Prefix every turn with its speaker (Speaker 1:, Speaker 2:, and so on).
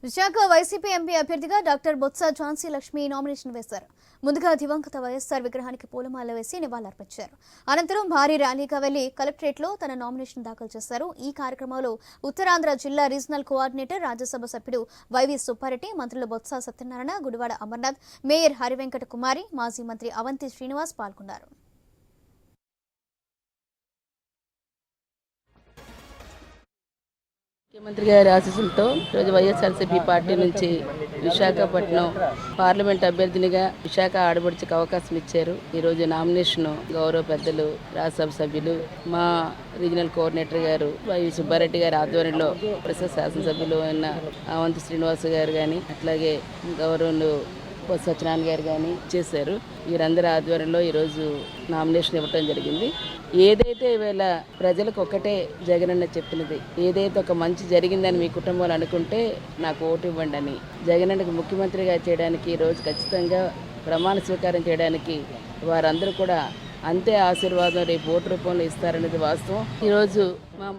Speaker 1: Visakha YCP MP అభ్యర్థిగా doctor Botsa Jhansi Lakshmi nomination వేశారు. ముందుగా దివంగత వైఎస్ఆర్ విగ్రహానికి పూలమాల వేసి నివాళులర్పించారు. అనంతరం భారీ ర్యాలీగా వెళ్లి కలెక్టరేట్లో తన నామినేషన్ దాఖలు చేశారు. ఈ కార్యక్రమంలో ఉత్తరాంధ్ర జిల్లా రీజనల్ కోఆర్డినేటర్, రాజ్యసభ సభ్యుడు వైవి సుబ్బారెడ్డి, మంత్రులు బొత్స సత్యనారాయణ, గుడివాడ అమర్నాథ్, మేయర్ హరివెంకట కుమారి, మాజీ మంత్రి అవంతి శ్రీనివాస్ పాల్గొన్నారు.
Speaker 2: ముఖ్యమంత్రి గారి ఆశీస్సులతో ఈరోజు వైఎస్ఆర్సీపీ పార్టీ నుంచి విశాఖపట్నం పార్లమెంట్ అభ్యర్థినిగా విశాఖ ఆడబడిచకు అవకాశం ఇచ్చారు. ఈరోజు నామినేషన్ గౌరవ పెద్దలు, రాజ్యసభ సభ్యులు, మా రీజనల్ కోఆర్డినేటర్ గారు వైవి సుబ్బారెడ్డి గారి ఆధ్వర్యంలో ప్రస్తుత శాసనసభ్యులు అయిన అవంతి శ్రీనివాస్ గారు కానీ, అట్లాగే గౌరవులు సత్యనారాయణ గారు కానీ చేశారు. వీరందరి ఆధ్వర్యంలో ఈరోజు నామినేషన్ ఇవ్వటం జరిగింది. ఏదైతే ఈవేళ ప్రజలకు ఒకటే జగనన్న చెప్పినది, ఏదైతే ఒక మంచి జరిగిందని మీ కుటుంబాలు అనుకుంటే నాకు ఓటు ఇవ్వండి అని, జగనన్నకు ముఖ్యమంత్రిగా చేయడానికి ఈరోజు ఖచ్చితంగా ప్రమాణ స్వీకారం చేయడానికి వారందరూ కూడా అంతే ఆశీర్వాదం రేపు ఓటు రూపంలో ఇస్తారనేది వాస్తవం. ఈరోజు మా